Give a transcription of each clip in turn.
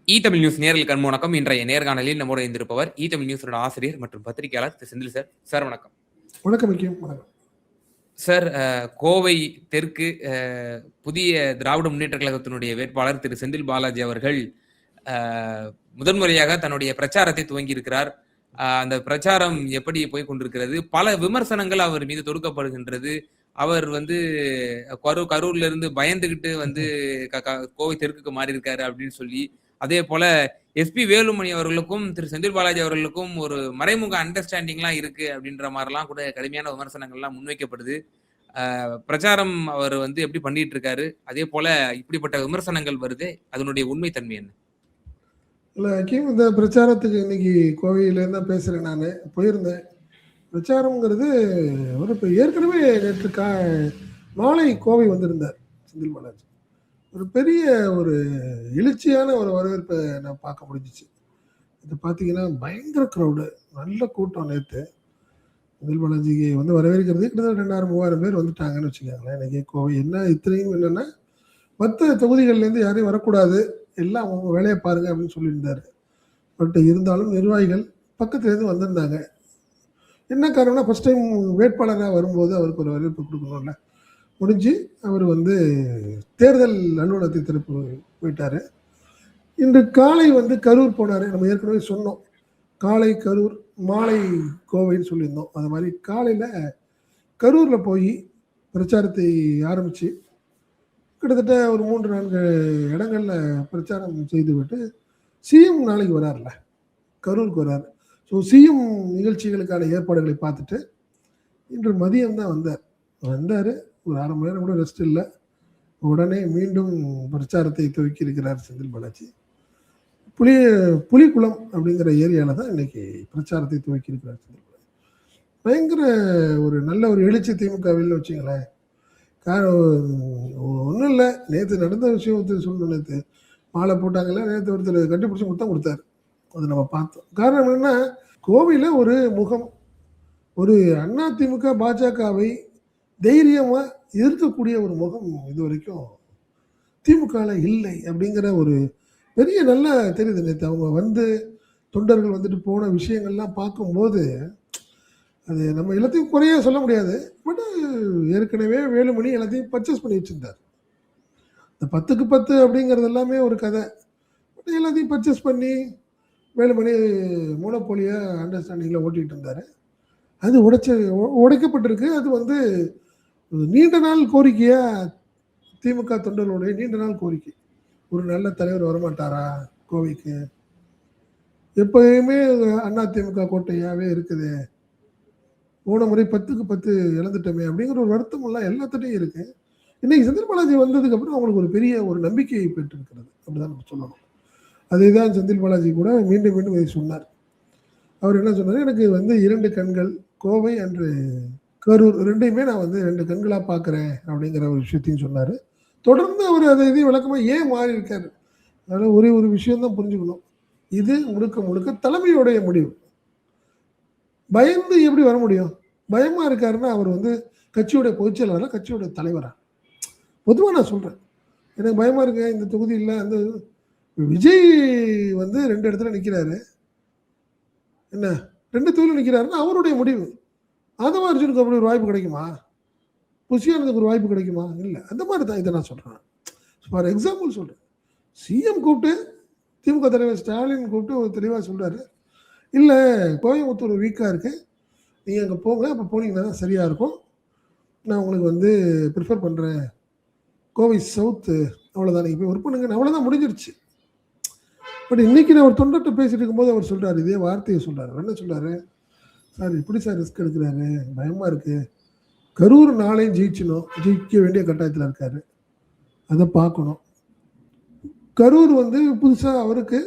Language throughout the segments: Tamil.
தமிழ் நியூஸ் நேயர்களுக்கு அன்பு வணக்கம். இன்றைய நேர்காணலில் நம்மோடு இணைந்திருப்பவர் தமிழ் நியூஸோட ஆசிரியர் மற்றும் பத்திரிகையாளர் திரு செந்தில் சார். சார் வணக்கம். வணக்கம். சார், கோவை தெற்கு புதிய திராவிட முன்னேற்ற கழகத்தினுடைய வேட்பாளர் திரு செந்தில் பாலாஜி அவர்கள் முதன்முறையாக தன்னுடைய பிரச்சாரத்தை துவங்கி இருக்கிறார். அந்த பிரச்சாரம் எப்படி போய் கொண்டிருக்கிறது? பல விமர்சனங்கள் அவர் மீது தொடுக்கப்படுகின்றது. அவர் கரூர்ல இருந்து பயந்துகிட்டு கோவை தெற்குக்கு மாறி இருக்காரு அப்படின்னு சொல்லி, அதே போல எஸ்பி வேலுமணி அவர்களுக்கும் திரு செந்தில் பாலாஜி அவர்களுக்கும் ஒரு மறைமுக அண்டர்ஸ்டாண்டிங்லாம் இருக்கு அப்படின்ற மாதிரிலாம் கூட கடுமையான விமர்சனங்கள்லாம் முன்வைக்கப்படுது. பிரச்சாரம் அவர் எப்படி பண்ணிட்டு இருக்காரு? அதே போல இப்படிப்பட்ட விமர்சனங்கள் வருது, அதனுடைய உண்மை தன்மை என்ன? இல்லை, இந்த பிரச்சாரத்துக்கு இன்னைக்கு கோவையில தான் பேசுறேன். நான் போயிருந்தேன். பிரச்சாரம்ங்கிறது ஒரு இப்போ ஏற்கனவே நேற்று மாலை கோவை வந்திருந்தார் செந்தில் பாலாஜி. ஒரு பெரிய ஒரு எழுச்சியான ஒரு வரவேற்பை நான் பார்க்க முடிஞ்சிச்சு. இது பார்த்தீங்கன்னா பயங்கர க்ரௌடு, நல்ல கூட்டம். நேற்று செந்தில் பாலாஜிக்கு வரவேற்கிறது கிட்டத்தட்ட 2000-3000 பேர் வந்துட்டாங்கன்னு வச்சுக்கோங்களேன். இன்னைக்கு கோவை என்ன இத்தனையும் என்னென்னா, மற்ற தொகுதிகள்லேருந்து யாரையும் வரக்கூடாது, எல்லாம் அவங்க வேலையை பாருங்க அப்படின்னு சொல்லியிருந்தாரு. பட் இருந்தாலும் நிர்வாகிகள் பக்கத்துலேருந்து வந்திருந்தாங்க. என்ன காரணம்னா, ஃபர்ஸ்ட் டைம் வேட்பாளராக வரும்போது அவருக்கு ஒரு வரவேற்பு கொடுக்கணும்ல. முடிஞ்சு அவர் தேர்தல் அலுவலகத்தை திறப்பு போயிட்டார். இன்று காலை கரூர் போனார். நம்ம ஏற்கனவே சொன்னோம், காலை கரூர் மாலை கோவைன்னு சொல்லியிருந்தோம். அது மாதிரி காலையில் கரூரில் போய் பிரச்சாரத்தை ஆரம்பித்து கிட்டத்தட்ட ஒரு 3-4 இடங்களில் பிரச்சாரம் செய்துவிட்டு சிஎம் நாளைக்கு வரார்ல, கரூருக்கு வரார். ஸோ சிஎம் நிகழ்ச்சிகளுக்கான ஏற்பாடுகளை பார்த்துட்டு இன்று மதியம் தான் வந்தார். ஒரு 1/2 மணி நேரம் கூட ரெஸ்ட் இல்லை. உடனே மீண்டும் பிரச்சாரத்தை துவக்கி இருக்கிறார் செந்தில் பாலாஜி. புலிக்குளம் அப்படிங்கிற ஏரியாவில் தான் இன்னைக்கு பிரச்சாரத்தை துவக்கி இருக்கிறார் செந்தில் பாலாஜி. பயங்கர ஒரு நல்ல ஒரு எழுச்சி திமுகவில் வச்சுங்களேன். ஒன்றும் இல்லை, நேற்று நடந்த விஷயம் சொல்லணும். நேற்று மாலை போட்டாங்கல்ல, நேற்று ஒருத்தர் கண்டுபிடிச்சி முத்தம் கொடுத்தாரு. அதை நம்ம பார்த்தோம். காரணம் என்னன்னா, கோவையில் ஒரு முகம், ஒரு அதிமுக பாஜகவை தைரியமாக எதிர்க்கக்கூடிய ஒரு முகம் இது வரைக்கும் திமுகவில் இல்லை அப்படிங்கிற ஒரு பெரிய நல்லா தெரியுது. நேற்று அவங்க தொண்டர்கள் போன விஷயங்கள்லாம் பார்க்கும்போது அது நம்ம எல்லாத்தையும் குறைய சொல்ல முடியாது. பட் ஏற்கனவே வேலுமணி எல்லாத்தையும் பர்ச்சேஸ் பண்ணி வச்சுருந்தார். இந்த 10க்கு 10 அப்படிங்கிறது எல்லாமே ஒரு கதை. பட் எல்லாத்தையும் பர்ச்சேஸ் பண்ணி வேலுமணி மோனோபோலியாக அண்டர்ஸ்டாண்டிங்கில் ஓட்டிகிட்டு இருந்தார். அது உடைக்கப்பட்டிருக்கு. அது நீண்ட நாள் கோரிக்கையாக, திமுக தொண்டர்களுடைய நீண்ட நாள் கோரிக்கை. ஒரு நல்ல தலைவர் வரமாட்டாரா கோவைக்கு? எப்பயுமே அதிமுக கோட்டையாகவே இருக்குது. போன முறை 10க்கு 10 இழந்துட்டோமே அப்படிங்கிற ஒரு வருத்தம் எல்லாம் எல்லாத்துட்டையும் இருக்கு. இன்னைக்கு செந்தில் பாலாஜி வந்ததுக்கப்புறம் அவங்களுக்கு ஒரு பெரிய ஒரு நம்பிக்கையை பெற்றிருக்கிறது அப்படிதான் நம்ம சொல்லணும். அதே தான் செந்தில் பாலாஜி கூட மீண்டும் மீண்டும் இதை சொன்னார். அவர் என்ன சொன்னார், எனக்கு 2 கண்கள், கோவை அன்று கரூர் ரெண்டையுமே நான் 2 கண்களாக பார்க்குறேன் அப்படிங்கிற ஒரு விஷயத்தையும் சொன்னார். தொடர்ந்து அவர் அதை இதையும் விளக்கமாக ஏன் மாறி இருக்காரு. அதனால் ஒரே ஒரு விஷயம்தான் புரிஞ்சுக்கணும், இது முழுக்க முழுக்க தலைமையுடைய முடிவு. பயந்து எப்படி வர முடியும்? பயமாக இருக்காருன்னா அவர் கட்சியோடைய பொதுச்செயலாளர், கட்சியோடைய தலைவரா? பொதுவாக நான் சொல்கிறேன், எனக்கு பயமாக இருக்கு இந்த தொகுதியில். விஜய் 2 இடத்துல நிற்கிறாரு, என்ன 2 தொகுதியில் நிற்கிறாருன்னா அவருடைய முடிவு. ஆதவ அர்ஜுனுக்கு அப்படி ஒரு வாய்ப்பு கிடைக்குமா? புஷியானதுக்கு ஒரு வாய்ப்பு கிடைக்குமா? இல்லை. அந்த மாதிரி தான் இதை நான் சொல்கிறேன். ஃபார் எக்ஸாம்பிள் சொல்கிறேன், சிஎம் கூப்பிட்டு திமுக தலைவர் ஸ்டாலின் கூப்பிட்டு ஒரு தெளிவாக சொல்கிறாரு, இல்லை கோயம்புத்தூர் வீக்காக இருக்கு, நீங்கள் அங்கே போங்க, அப்போ போனீங்கன்னா தான் சரியாக இருக்கும், நான் உங்களுக்கு ப்ரிஃபர் பண்ணுறேன், கோவை சவுத்து அவ்வளோதான், நீங்கள் போய் ஒர்க் பண்ணுங்க, அவ்வளோதான், முடிஞ்சிருச்சு. பட் இன்னைக்கு நான் ஒரு தொண்டர்கிட்ட பேசிட்டு இருக்கும்போது அவர் சொல்கிறார், இதே வார்த்தையை சொல்கிறார். என்ன சொல்கிறாரு, சார் இப்படி சார் ரிஸ்க் எடுக்கிறாரு, பயமாக இருக்குது, கரூர் நாளையும் ஜெயிக்க வேண்டிய கட்டாயத்தில் இருக்காரு, அதை பார்க்கணும். கரூர் புதுசாக அவருக்கு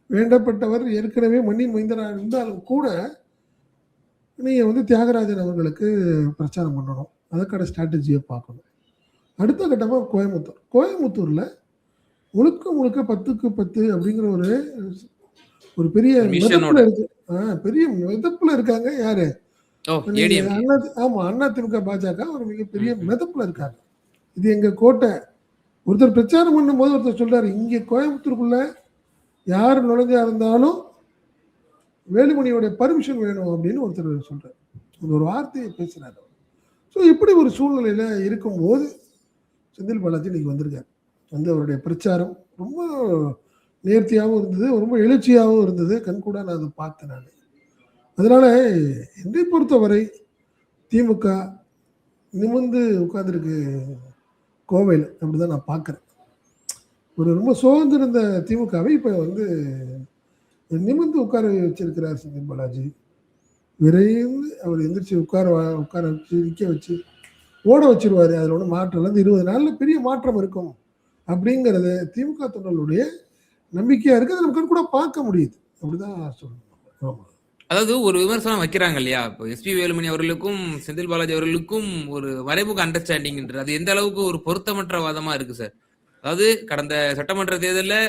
வேண்டப்பட்டவர் ஏற்கனவே மண்ணின் மைந்தராக இருந்தாலும் கூட நீங்கள் தியாகராஜன் அவர்களுக்கு பிரச்சாரம் பண்ணணும், அதுக்கான ஸ்ட்ராட்டஜியை பார்க்கணும். அடுத்த கட்டமாக கோயம்புத்தூரில் முழுக்க 10க்கு 10 அப்படிங்கிற ஒரு பெரிய மிதப்புல இருக்கு. பெரிய மிதப்புல இருக்காங்க. யாரு? ஆமா, அதிமுக பாஜக ஒரு மிகப்பெரிய மிதப்புல இருக்காங்க. இது எங்க கோட்டை. ஒருத்தர் பிரச்சாரம் பண்ணும் போது ஒருத்தர் சொல்றாரு, இங்க கோயம்புத்தூருக்குள்ள யார் நுழைஞ்சா இருந்தாலும் வேலுமணியோட பர்மிஷன் வேணும் அப்படின்னு ஒருத்தர் சொல்றாரு. ஒரு வார்த்தையை பேசுறாரு. ஸோ இப்படி ஒரு சூழ்நிலையில இருக்கும்போது செந்தில் பாலாஜி இன்னைக்கு வந்திருக்காரு. வந்து அவருடைய பிரச்சாரம் ரொம்ப நேர்த்தியாகவும் இருந்தது, ரொம்ப எழுச்சியாகவும் இருந்தது. கண்கூட நான் அதை பார்த்தேன் நான். அதனால என்னை பொறுத்தவரை திமுக நிமிர்ந்து உட்கார்ந்துருக்கு கோவையில், அப்படிதான் நான் பார்க்குறேன். ஒரு ரொம்ப சோர்ந்திருந்த திமுகவை இப்போ வந்து நிமிர்ந்து உட்கார வச்சிருக்கிறார் செந்தில் பாலாஜி. விரைந்து அவர் எந்திரிச்சு உட்கார வச்சு நிற்க வச்சு ஓட வச்சிருவாரு. அதில் ஒன்றும் மாற்றம் இல்லை. 20 நாளில் பெரிய மாற்றம் இருக்கும் அப்படிங்கிறது திமுக தொண்டர்களுடைய நம்பிக்கையா இருக்கு. அதை நம்ம கூட பார்க்க முடியுது. அப்படிதான் சொல்லணும். ஆமா. அதாவது ஒரு விமர்சனம் வைக்கிறாங்க இல்லையா, இப்போ எஸ்பி வேலுமணி அவர்களுக்கும் செந்தில் பாலாஜி அவர்களுக்கும் ஒரு மறைமுக அண்டர்ஸ்டாண்டிங், அது எந்த அளவுக்கு ஒரு பொருத்தமற்ற வாதமா இருக்கு சார்? அதாவது கடந்த சட்டமன்ற தேர்தலில்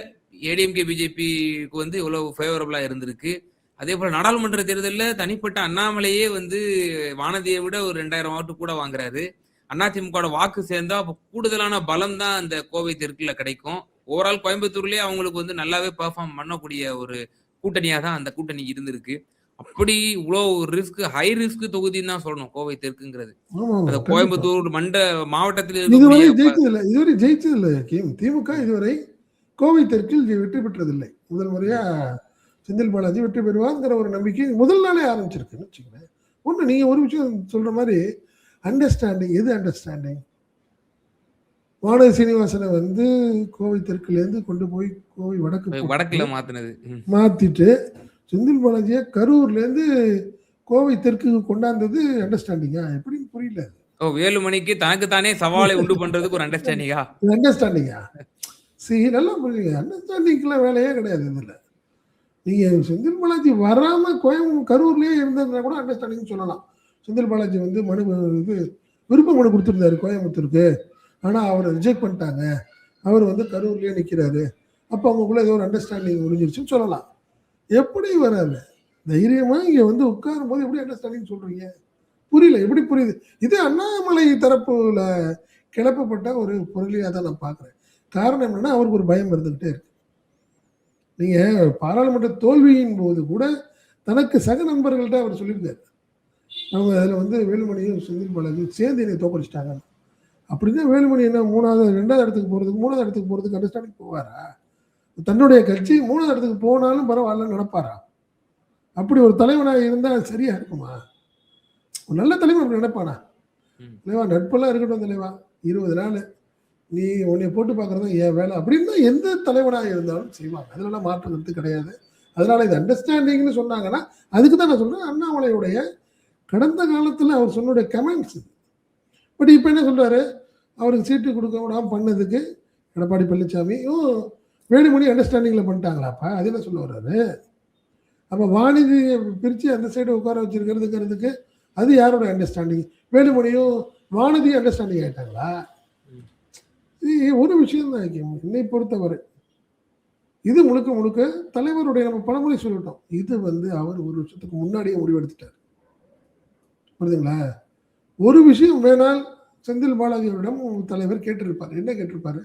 ஏடிஎம்கே பிஜேபிக்கு வந்து இவ்வளவு ஃபேவரபிளா இருந்திருக்கு. அதே போல நாடாளுமன்ற தேர்தலில் தனிப்பட்ட அண்ணாமலையே வந்து வானதியை விட ஒரு 2000 வாட்டு கூட வாங்குறாரு. அதிமுக வாக்கு சேர்ந்தா அப்போ கூடுதலான பலம் தான் அந்த கோவை தெற்குல கிடைக்கும். ஓவரால் கோயம்புத்தூர்லயே அவங்களுக்கு வந்து நல்லாவே பெர்ஃபார்ம் பண்ணக்கூடிய ஒரு கூட்டணியா தான் அந்த கூட்டணி இருந்திருக்கு. அப்படி இவ்வளோ ரிஸ்க், ஹை ரிஸ்க் தொகுதின்னு தான் சொல்லணும் கோவை தெற்குங்கிறது. அந்த கோயம்புத்தூர் மாவட்டத்தில் இதுவரை ஜெயிச்சதில்லை. திமுக இதுவரை கோவை தெற்கில் வெற்றி பெற்றதில்லை. முதல் முறையா செந்தில் பாலாஜி வெற்றி பெறுவாங்கிற ஒரு நம்பிக்கை முதல் நாளே ஆரம்பிச்சிருக்குன்னு வச்சுக்கோங்க. ஒன்று நீங்க ஒரு விஷயம் சொல்ற மாதிரி அண்டர்ஸ்டாண்டிங். எது அண்டர்ஸ்டாண்டிங்? வானதி சீனிவாசனை வந்து கோவை தெற்குலேருந்து கொண்டு போய் கோவை வடக்குல மாத்திட்டு செந்தில் பாலாஜியை கரூர்லேருந்து கோவை தெற்கு கொண்டாந்தது அண்டர்ஸ்டாண்டிங்கா? எப்படின்னு புரியல. வேலுமணிக்கு தனக்கு தானே சவாலை உண்டு பண்றதுக்கு ஒரு அண்டர்ஸ்டாண்டிங்கா? சரி, நல்லா புரியுங்க. அண்டர்ஸ்டாண்டிங்லாம் வேலையே கிடையாது. இதுல நீங்க செந்தில் பாலாஜி வராம கரூர்லயே இருந்ததுனா கூட அண்டர்ஸ்டாண்டிங் சொல்லலாம். செந்தில் பாலாஜி வந்து விருப்ப மனு கொடுத்துருந்தாரு கோயம்புத்தூருக்கு. ஆனா அவரை ரிஜெக்ட் பண்ணிட்டாங்க. அவர் வந்து கரூர்லயே நிக்கிறாரு. அப்ப அவங்களுக்குள்ள ஏதோ ஒரு அண்டர்ஸ்டாண்டிங் முடிஞ்சிருச்சுன்னு சொல்லலாம். எப்படி வராது? தைரியமா இங்க வந்து உட்காரும் போது எப்படி அண்டர்ஸ்டாண்டிங் சொல்றீங்க? புரியல. எப்படி புரியுது? இது அண்ணாமலை தரப்புல கிளப்பப்பட்ட ஒரு பொருளியா தான் நான் பாக்குறேன். காரணம் என்னன்னா, அவருக்கு ஒரு பயம் இருந்துகிட்டே இருக்கு. நீங்க பாராளுமன்ற தோல்வியின் போது கூட தனக்கு சக நண்பர்கள்ட்ட அவர் சொல்லியிருந்தாரு, அவங்க அதில் வந்து வேலுமணியும் செந்தில் பாலாஜியும் சேர்ந்து என்னை தோக்கடிச்சிட்டாங்க. அப்படிதான் வேலுமணி என்ன 2வது இடத்துக்கு போகிறதுக்கு அண்டர்ஸ்டாண்டிங் போவாரா? தன்னுடைய கட்சி 3வது இடத்துக்கு போனாலும் பரவாயில்லன்னு நினைப்பாரா? அப்படி ஒரு தலைவனாக இருந்தால் சரியா இருக்குமா? ஒரு நல்ல தலைவன் அப்படி நினைப்பானா? தலைவா நட்பெல்லாம் இருக்கட்டும் தலைவா, 20 நாள் நீ உன்னை போட்டு பார்க்குறதா என் வேலை அப்படின்னு தான் எந்த தலைவனாக இருந்தாலும் செய்வாங்க. அதெல்லாம் மாற்று கருத்து கிடையாது. அதனால இது அண்டர்ஸ்டாண்டிங்னு சொன்னாங்கன்னா அதுக்கு தான் நான் சொல்றேன், அண்ணாமலையுடைய கடந்த காலத்தில் அவர் சொன்னுடைய கமெண்ட்ஸ். பட் இப்போ என்ன சொல்றாரு, அவருக்கு சீட்டு கொடுக்க விடாமல் பண்ணதுக்கு எடப்பாடி பழனிசாமியும் வேலுமணி அண்டர்ஸ்டாண்டிங்கில் பண்ணிட்டாங்களாப்பா? அது என்ன சொல்ல வர்றாரு? அப்போ வாணிதியை பிரித்து அந்த சைடு உட்கார வச்சிருக்கிறதுங்கிறதுக்கு அது யாரோட அண்டர்ஸ்டாண்டிங்? வேலுமணியும் வானதி அண்டர்ஸ்டாண்டிங் ஆயிட்டாங்களா? ஒரு விஷயம் தான் என்னை பொறுத்தவரை இது முழுக்க முழுக்க தலைவருடைய, நம்ம பலமுறை சொல்லிட்டோம், இது வந்து அவர் ஒரு வருஷத்துக்கு முன்னாடியே முடிவெடுத்துட்டார். புரியுதுங்களா? ஒரு விஷயம் வேணால் செந்தில் பாலாஜியோரிடம் தலைவர் கேட்டிருப்பார். என்ன கேட்டிருப்பாரு?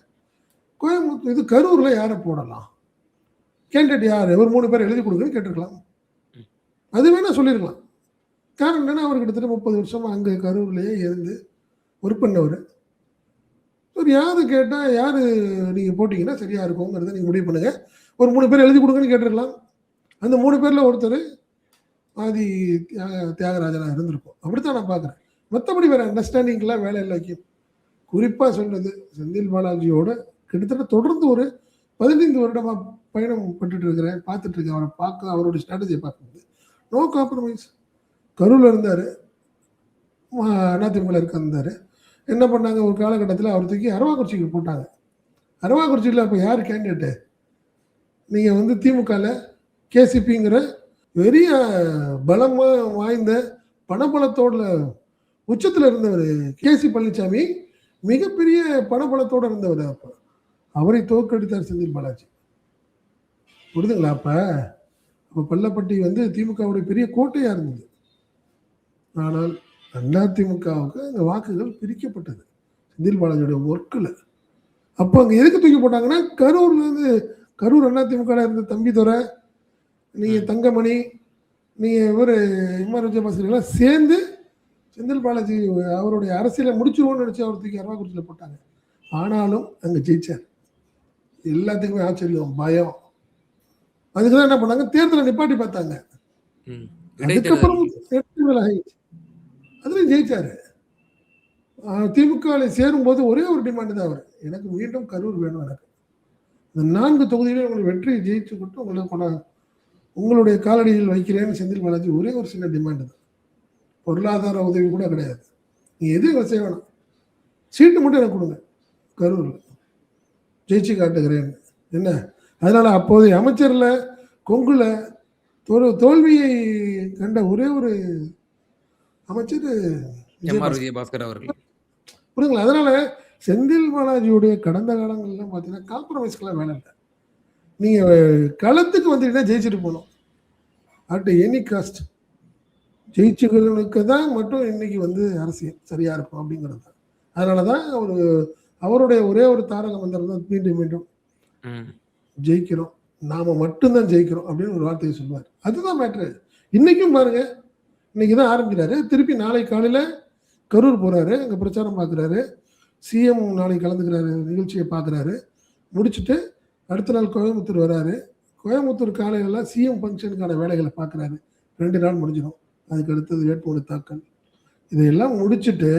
கோயம்புத்தூர் இது கரூர்ல யாரை போடலாம், கேண்டிடேட் யாரு, ஒரு 3 பேர் எழுதி கொடுக்குன்னு கேட்டிருக்கலாம். அது வேணா சொல்லியிருக்கலாம். காரணம் என்னன்னா, அவர் கிட்டத்தட்ட 30 வருஷமா அங்கே கரூர்லயே இருந்து ஒர்க் பண்ணவர். யாரு கேட்டா யாரு நீங்க போட்டீங்கன்னா சரியா இருக்குங்கிறத நீங்க முடிவு பண்ணுங்க, ஒரு 3 பேர் எழுதி கொடுங்கன்னு கேட்டிருக்கலாம். அந்த 3 பேர்ல ஒருத்தர் ஆதி தியாகராஜனா இருந்திருக்கும். அப்படித்தான் நான் பாக்குறேன். மற்றபடி வேற அண்டர்ஸ்டாண்டிங்லாம் வேலை இல்லை. குறிப்பா சொல்றது, செந்தில் பாலாஜியோட கிட்டத்தட்ட தொடர்ந்து ஒரு 15 வருடமா பயணம் பட்டுட்டு இருக்கிறேன், பார்த்துட்டு இருக்கேன். அவரை பார்க்க, அவருடைய ஸ்ட்ராட்டஜியை பார்க்கும்போது நோ காம்ப்ரமைஸ். கரூர்ல இருந்தாரு, அதிமுக இருந்தாரு. என்ன பண்ணாங்க, ஒரு காலகட்டத்தில் அவர் தூக்கி அரவாக்குறிச்சிக்கு போட்டாங்க. அரவாக்குறிச்சியில் அப்போ யார் கேண்டிடேட்டு? நீங்கள் வந்து திமுகவில் கேசிபிங்கிற பெரிய பலமாக வாய்ந்த பணபலத்தோட உச்சத்தில் இருந்தவர் கேசி பழனிசாமி, மிகப்பெரிய பணபலத்தோடு இருந்தவர். அப்போ அவரை தோற்கடித்தார் செந்தில் பாலாஜி. புரிதுங்களா? அப்போ பள்ளப்பட்டி வந்து திமுகவுடைய பெரிய கோட்டையாக இருந்தது. ஆனால் அதிமுகவுக்கு அங்கே வாக்குகள் பிரிக்கப்பட்டது செந்தில் பாலாஜியோட ஒர்க்கில். அப்போ அங்கே எதுக்கு தூக்கி போட்டாங்கன்னா, கரூர்லேருந்து கரூர் அதிமுக இருந்த தம்பிதுரை, நீங்க ம். தங்கமணி, நீங்க இவரு எம்ஆர் விஜயபாஸ்கர் எல்லாம் சேர்ந்து செந்தில் பாலாஜி அவருடைய அரசியலை முடிச்சிருவோம்னு நினைச்சு அவர் தூக்கி அரவாக்குறிச்சியில் போட்டாங்க. ஆனாலும் அங்க ஜெயிச்சார். எல்லாத்துக்குமே ஆச்சரியம், பயம். அதுக்குதான் என்ன பண்ணாங்க, தேர்தலை நிப்பாட்டி பார்த்தாங்க. ம். அதுக்கப்புறம் இடைத்தேர்தல். தேர்தல் ஆயிடுச்சு. அதுலயும் ஜெயிச்சாரு. திமுகவில் சேரும்போது ஒரே ஒரு டிமாண்ட் தான் அவர், எனக்கு மீண்டும் கரூர் வேணும். எனக்கு இந்த 4 தொகுதியிலும் உங்களை வெற்றியை ஜெயிச்சு கொடுத்து உங்களுக்கு உங்களுடைய காலடியில் வைக்கிறேன்னு செந்தில் பாலாஜி ஒரே ஒரு சின்ன டிமாண்ட் தான். பொருளாதார உதவி கூட கிடையாது. நீ எதுவும் செய்ய வேணாம், சீட்டு மட்டும் எனக்கு கொடுங்க, கரூரில் ஜெயிச்சு காட்டுகிறேன். என்ன அதனால அப்போதைய அமைச்சர்ல கொங்குல தோல்வியை கண்ட ஒரே ஒரு அமைச்சர் எம்ஆர் விஜயபாஸ்கர் அவர்கள். புரியுங்களா? அதனால செந்தில் பாலாஜியுடைய கடந்த காலங்கள்லாம் பார்த்தீங்கன்னா காம்ப்ரமைஸ்க்கெல்லாம் வேலை இல்லை. நீங்க களத்துக்கு வந்துட்டீங்கன்னா ஜெயிச்சுட்டு போகணும், அட் எனி காஸ்ட். ஜெயிச்சுகளுக்கு தான் மட்டும் இன்னைக்கு வந்து அரசியல் சரியா இருக்கும் அப்படிங்கிறது தான். அதனாலதான் அவருடைய ஒரே ஒரு தாரக மந்திரம் தான் மீண்டும் மீண்டும் ஜெயிக்கிறோம், நாம மட்டும்தான் ஜெயிக்கிறோம் அப்படின்னு ஒரு வார்த்தையை சொல்லுவார். அதுதான் மேட்ரு. இன்னைக்கும் பாருங்க, இன்னைக்கு தான் ஆரம்பிக்கிறாரு, திருப்பி நாளை காலையில கரூர் போறாரு, அங்க பிரச்சாரம் பார்க்குறாரு, சிஎம் நாளை கலந்துக்கிறாரு, நிகழ்ச்சியை பார்க்குறாரு, முடிச்சுட்டு அடுத்த நாள் கோயம்புத்தூர் வராரு. கோயம்புத்தூர் காலையிலலாம் சிஎம் ஃபங்க்ஷனுக்கான வேலைகளை பார்க்குறாரு. 2 நாள் முடிஞ்சிடும். அதுக்கு அடுத்தது வேட்புமனு தாக்கல், இதையெல்லாம் முடிச்சுட்டு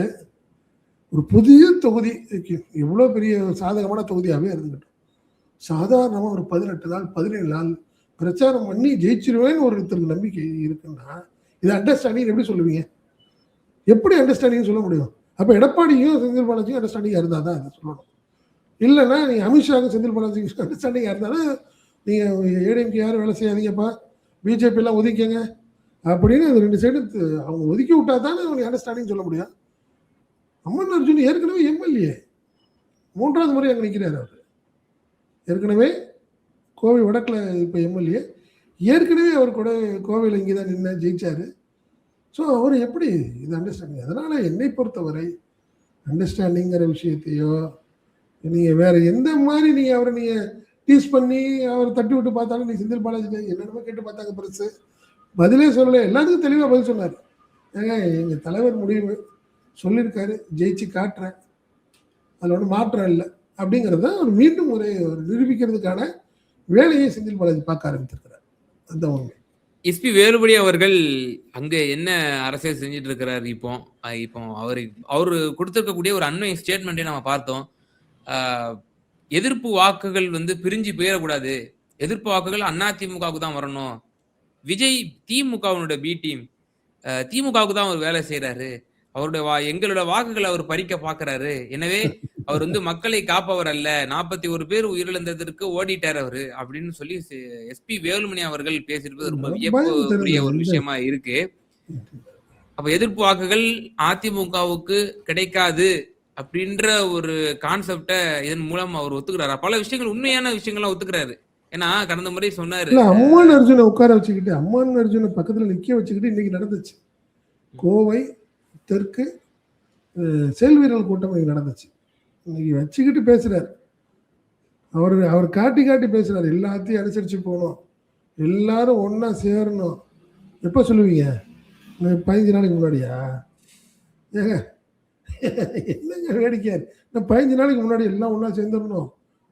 ஒரு புதிய தொகுதி, எவ்வளோ பெரிய சாதகமான தொகுதியாகவே இருந்துக்கிட்டோம், சாதாரணமாக ஒரு 18 நாள் 17 நாள் பிரச்சாரம் பண்ணி ஜெயிச்சிருவேன்னு ஒருத்தருக்கு நம்பிக்கை இருக்குன்னா, இது அண்டர்ஸ்டாண்டிங் எப்படி சொல்லுவீங்க? எப்படி அண்டர்ஸ்டாண்டிங் சொல்ல முடியும்? அப்போ எடப்பாடியும் செந்தில் பாலாஜியும் அண்டர்ஸ்டாண்டிங்காக இருந்தால் தான் அதை சொல்லணும். இல்லைன்னா நீங்கள் அமித்ஷாவுக்கும் செந்தில் பாலாஜிக்கும் அண்டர்ஸ்டாண்டிங்காக இருந்தாலும் நீங்கள் ஏடிஎம்கே யாரும் வேலை செய்யாதீங்கப்பா, பிஜேபியெல்லாம் ஒதுக்கிங்க அப்படின்னு அது 2 சைடு அவங்க ஒதுக்கி விட்டா தானே அவங்க அண்டர்ஸ்டாண்டிங் சொல்ல முடியும். அம்மன் அர்ஜுன் ஏற்கனவே எம்எல்ஏ, 3வது முறை அங்கே நிற்கிறார். அவர் ஏற்கனவே கோவை வடக்கில் இப்போ எம்எல்ஏ, ஏற்கனவே அவர் கூட கோவையில் இங்கே தான் நின்று ஜெயிச்சாரு. ஸோ அவர் எப்படி இது அண்டர்ஸ்டாண்டிங்? அதனால என்னை பொறுத்தவரை அண்டர்ஸ்டாண்டிங்கிற விஷயத்தையோ நீங்கள் வேற எந்த மாதிரி நீங்கள் அவரை நீங்கள் டீஸ் பண்ணி அவரை தட்டி விட்டு பார்த்தாலும், நீ செந்தில் பாலாஜி என்னென்னமோ கேட்டு பார்த்தாங்க, பெருசு பதிலே சொல்லலை, எல்லாத்துக்கும் தெளிவாக பதில் சொன்னார். ஏங்க எங்கள் தலைவர் முடிவு சொல்லியிருக்காரு, ஜெயிச்சு காட்டுறேன், அதில் ஒன்றும் மாற்றம் இல்லை அப்படிங்கிறத அவர் மீண்டும் ஒரு நிரூபிக்கிறதுக்கான வேலையை செந்தில் பாலாஜி பார்க்க ஆரம்பித்திருக்கிறார். அந்த உண்மை. எஸ்பி வேலுமணி அவர்கள் அங்க என்ன அரசியல் செஞ்சுட்டு இருக்கிறார்? இப்போ இப்போ அவரு கொடுத்திருக்கக்கூடிய ஒரு அண்மை ஸ்டேட்மெண்ட்டை நம்ம பார்த்தோம். எதிர்ப்பு வாக்குகள் வந்து பிரிஞ்சு போயிடக்கூடாது, எதிர்ப்பு வாக்குகள் அதிமுகவுக்கு தான் வரணும், விஜய் திமுகவினுடைய பி டீம், திமுகவுக்கு தான் அவர் வேலை செய்யறாரு, அவருடைய எங்களோட வாக்குகளை அவர் பறிக்க பாக்குறாரு, எனவே அவர் வந்து மக்களை காப்பவர் அல்ல, 41 பேர் உயிரிழந்ததற்கு ஓடிட்டார் அவரு அப்படின்னு சொல்லி எஸ்பி வேலுமணி அவர்கள் பேசியிருப்பது ரொம்ப வியப்புக்குரிய ஒரு விஷயமா இருக்கு. அப்ப எதிர்ப்பு வாக்குகள் அதிமுகவுக்கு கிடைக்காது அப்படின்ற ஒரு கான்செப்ட இதன் மூலம் அவர் ஒத்துக்கிறாரு. பல விஷயங்கள், உண்மையான விஷயங்கள்லாம் ஒத்துக்கிறாரு. ஏன்னா கடந்த முறை சொன்னாரு, அம்மான் அர்ஜுனை உட்கார வச்சுக்கிட்டு, அம்மான் அர்ஜுனை பக்கத்துல நிக்க வச்சுக்கிட்டு இன்னைக்கு நடந்துச்சு. கோவை தெற்கு செயல் வீரர்கள் கூட்டம் இன்னைக்கு நடந்துச்சு. இன்னைக்கு வச்சுக்கிட்டு பேசுறாரு, அவர் காட்டி காட்டி பேசுறாரு, எல்லாத்தையும் அனுசரிச்சு போகணும், எல்லாரும் ஒன்னா சேரணும். எப்ப சொல்லுவீங்க? 15 நாளைக்கு முன்னாடியா? ஏங்க என்னங்க வேடிக்கையா? 15 நாளைக்கு முன்னாடி எல்லாம் ஒன்னா சேர்ந்துடணும்,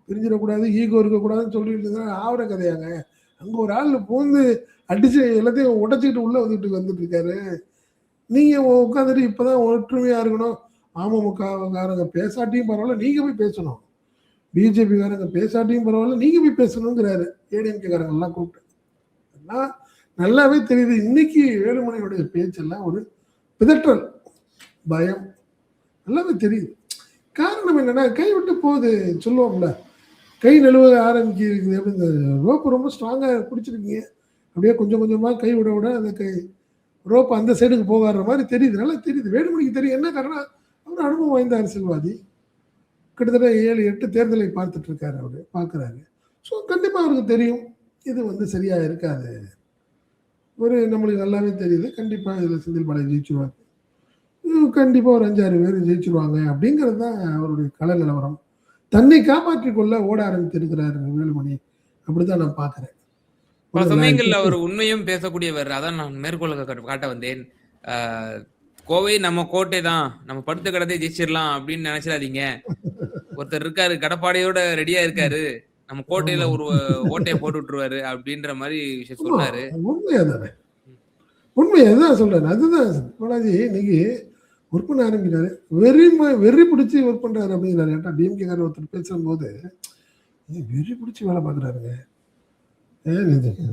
பிரிஞ்சிடக்கூடாது, ஈகோ இருக்கக்கூடாதுன்னு சொல்லிட்டு இருந்தா ஆவர கதையாங்க. அங்க ஒரு ஆள் பூந்து அடிச்சு எல்லாத்தையும் உடைச்சிக்கிட்டு உள்ள வந்துட்டு இருக்காரு. நீங்க உட்காந்துட்டு இப்பதான் ஒற்றுமையா இருக்கணும், அமமுககாரங்க பேசாட்டியும் பரவாயில்ல நீங்க போய் பேசணும், பிஜேபி காரங்க பேசாட்டியும் பரவாயில்ல நீங்க போய் பேசணுங்கிறாரு. ஏடிஎம்கே காரங்க எல்லாம் கூப்பிட்டு நல்லாவே தெரியுது. இன்னைக்கு வேலுமணியோடைய பேச்செல்லாம் ஒரு பிதற்றல், பயம் நல்லாவே தெரியுது. காரணம் என்னன்னா, கை விட்டு போகுது சொல்லுவோம்ல, கை நழுவ ஆரம்பிக்கிறது. அப்படின்னு ரோப்பு ரொம்ப ஸ்ட்ராங்கா பிடிச்சிருக்கீங்க, அப்படியே கொஞ்சம் கொஞ்சமா கை விட விட அந்த கை ரோப் அந்த சைடுக்கு போகாத மாதிரி தெரியுது, நல்லா தெரியுது. வேலுமணிக்கு தெரியும். என்ன காரணம்? அவர் அனுபவம் வாய்ந்த அரசியல்வாதி, கிட்டத்தட்ட 7-8 தேர்தலை பார்த்துட்டு இருக்காரு, அவரு பார்க்குறாரு. ஸோ கண்டிப்பா அவருக்கு தெரியும் இது வந்து சரியா இருக்காது. நம்மளுக்கு நல்லாவே தெரியுது, கண்டிப்பா இதில் செந்தில் பாலாஜி ஜெயிச்சிருவாங்க, கண்டிப்பா ஒரு 5-6 பேர் ஜெயிச்சிருவாங்க அப்படிங்கிறது தான் அவருடைய கள நிலவரம். தன்னை காப்பாற்றிக் கொள்ள ஓட ஆரம்பித்திருக்கிறார் வேலுமணி அப்படிதான் நான் பார்க்கிறேன். பல ஒரு நான் சமயங்கள்ல அவர் உண்மையும் பேசக்கூடியவர். அதான் நான் மேற்கோள் காட்ட வந்தேன். ஆ, கோவை நம்ம கோட்டை தான். நம்ம படுத்த கிடந்தே ஜெயிச்சிரலாம் அப்படின்னு நினைச்சிடாதீங்க. ஒருத்தர் இருக்காரு, கடப்பாடையோட ரெடியா இருக்காரு. நம்ம கோட்டையில ஆமா. ஒரு ஓட்டைய போட்டு விட்டுருவாரு அப்படின்ற மாரி விஷயம் ஆமா. சொன்னாரு. உண்மை அதானே. உண்மை அதுதான் சொல்றேன். அதுதான் பாலாஜி இன்னைக்கு ஒர்க் பண்ண ஆரம்பிக்கிறாரு. வெறி பிடிச்சு ஒர்க் பண்றாரு அப்படிங்கிறாரு. ஏன்டா டிஎம்கே காரர் ஒருத்தர் பேசும்போது வெறி பிடிச்சு வேலை பார்க்குறாருங்க.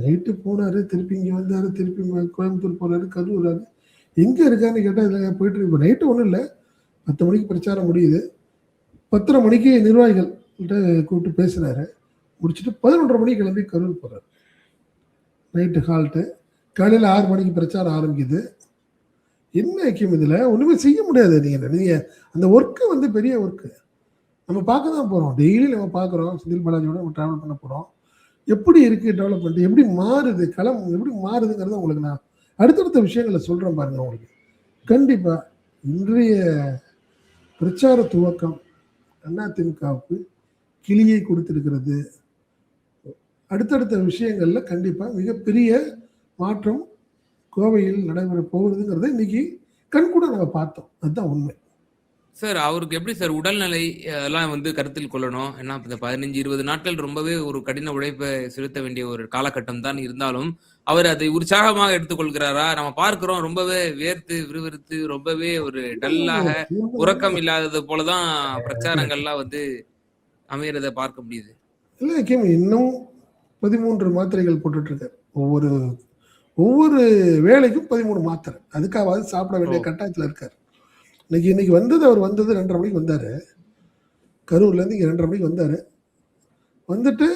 நைட்டு போனாரு, திருப்பி இங்க வந்தாரு, திருப்பி கோயம்புத்தூர் போறாரு, கரூர் வராரு. எங்க இருக்காருன்னு கேட்டா இல்லைங்க போயிட்டு இருக்கு. இப்போ நைட்டு ஒன்றும் இல்லை, 10 மணிக்கு பிரச்சாரம் முடியுது. 10:30 மணிக்கு நிர்வாகிகள்கிட்ட கூப்பிட்டு பேசுறாரு. முடிச்சுட்டு 11:30 மணிக்கு கிளம்பி கரூர் போறாரு. Night halt. காலையில் 6 மணிக்கு பிரச்சாரம் ஆரம்பிக்குது. என்ன ஐக்கியம் இதில் ஒன்றுமே செய்ய முடியாது. நீங்கள் அந்த ஒர்க்கு வந்து பெரிய ஒர்க்கு. நம்ம பார்க்க தான் போகிறோம், டெய்லி நம்ம பார்க்குறோம். செந்தில் பாலாஜியோட நம்ம ட்ராவல் பண்ண போகிறோம். எப்படி இருக்குது டெவலப்மெண்ட், எப்படி மாறுது, களம் எப்படி மாறுதுங்கிறத உங்களுக்கு நான் அடுத்தடுத்த விஷயங்களை சொல்கிறேன் பாருங்க. உங்களுக்கு கண்டிப்பாக இன்றைய பிரச்சார துவக்கம் அதிமுகவுக்கு கிளியை கொடுத்திருக்கிறது. அடுத்தடுத்த விஷயங்கள்ல கண்டிப்பாக மிகப்பெரிய மாற்றம் கோவையில் நடைபெற போகுதுங்கிறத இன்னைக்கு கண்கூட நம்ம பார்த்தோம். அதுதான் உண்மை. சார், அவருக்கு எப்படி சார் உடல்நிலை எல்லாம் வந்து கருத்தில் கொள்ளணும்? ஏன்னா இந்த 15-20 நாட்கள் ரொம்பவே ஒரு கடின உழைப்பை செலுத்த வேண்டிய ஒரு காலகட்டம் தான். இருந்தாலும் அவர் அதை உற்சாகமாக எடுத்துக்கொள்கிறாரா? நம்ம பார்க்கிறோம், ரொம்பவே வேர்த்து விறுவிறுத்து ரொம்பவே ஒரு டல்லாக உறக்கம் இல்லாதது போலதான் பிரச்சாரங்கள்லாம் வந்து அமையறத பார்க்க முடியுது. இல்லை ஐக்கியம் இன்னும் 13 மாத்திரைகள் போட்டுட்டு இருக்காரு. ஒவ்வொரு ஒவ்வொரு வேலைக்கும் 13 மாத்திரை. அதுக்காவது சாப்பிட வேண்டிய கட்டாயத்தில் இருக்காரு. இன்னைக்கு வந்தது, அவர் வந்தது 2:30 மணிக்கு வந்தார். கரூர்லேருந்து இங்கே 2:30 மணிக்கு வந்தார். வந்துட்டு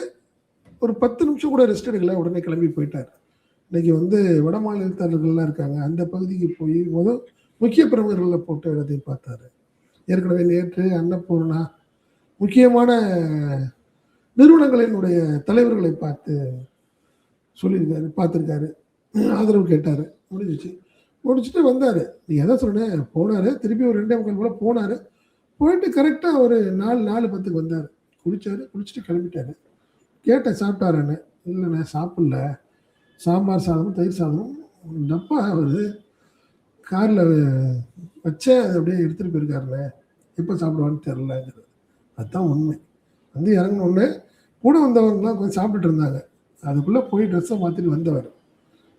ஒரு 10 நிமிஷம் கூட ரெஸ்ட் எடுக்கல, உடனே கிளம்பி போயிட்டார். இன்னைக்கு வந்து வட மாநிலத்தாளர்கள்லாம் இருக்காங்க, அந்த பகுதிக்கு போய் முக்கிய பிரமுகர்களில் போட்டு எல்லாத்தையும் பார்த்தாரு. ஏற்கனவே நேற்று அன்னபூர்ணா முக்கியமான நிறுவனங்களினுடைய தலைவர்களை பார்த்துருக்காரு, ஆதரவு கேட்டார். முடிச்சுட்டு வந்தார். நீ எதை சொன்னேன், போனார். திருப்பி ஒரு 2:45 போல் போனார். போயிட்டு கரெக்டாக ஒரு 4:10 வந்தார். குளிச்சுட்டு கிளம்பிட்டார். கேட்டேன் சாப்பிட்டாருன்னு. இல்லைண்ணே சாப்பிடல, சாம்பார் சாதமும் தயிர் சாதமும் டப்பா அவர் காரில் வச்ச அது அப்படியே எடுத்துகிட்டு போயிருக்காருண்ணே, எப்போ சாப்பிடுவான்னு தெரிலங்கிறது. அதுதான் உண்மை. வந்து இறங்கினோடனே கூட வந்தவங்கலாம் கொஞ்சம் சாப்பிட்டுட்டு இருந்தாங்க. அதுக்குள்ளே போய் ட்ரெஸ்ஸை மாற்றிட்டு வந்தவர்.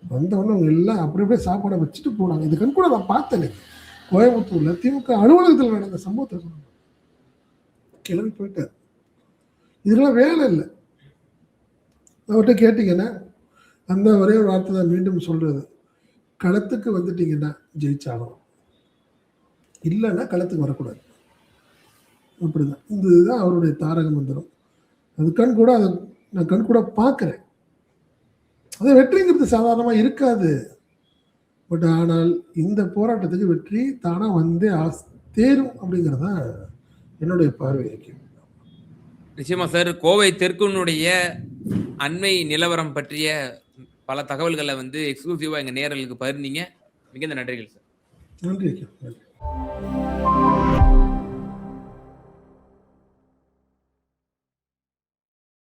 வந்தவொடனே அவங்க எல்லாம் அப்படி அப்படியே சாப்பாடை வச்சுட்டு போனாங்க. இது கண்கூட நான் பார்த்தேன். கோயம்புத்தூரில் திமுக அலுவலகத்தில் நடந்த சம்பவத்தை சொன்னாங்க. கிளம்பி போயிட்டார். இதெல்லாம் வேலை இல்லை. அவர்கிட்ட கேட்டிங்கன்னா அந்த ஒரே ஒரு வார்த்தை தான் மீண்டும் சொல்கிறது, களத்துக்கு வந்துட்டீங்கன்னா ஜெயிச்சாலும், இல்லைன்னா களத்துக்கு வரக்கூடாது. அப்படிதான். இந்த இதுதான் அவருடைய தாரக மந்திரம். அது அதை நான் கண்கூட பார்க்குறேன். அது வெற்றிங்கிறது சாதாரணமாக இருக்காது. பட் ஆனால் இந்த போராட்டத்துக்கு வெற்றி தானாக வந்து தேரும் அப்படிங்கிறது தான் என்னுடைய பார்வை. நிச்சயமா சார், கோவை தெற்குனுடைய அண்மை நிலவரம் பற்றிய பல தகவல்களை வந்து எக்ஸ்க்ளூசிவா எங்க நேயர்களுக்கு பகிர்ந்தீங்க. மிகுந்த நன்றிகள் சார். நன்றி.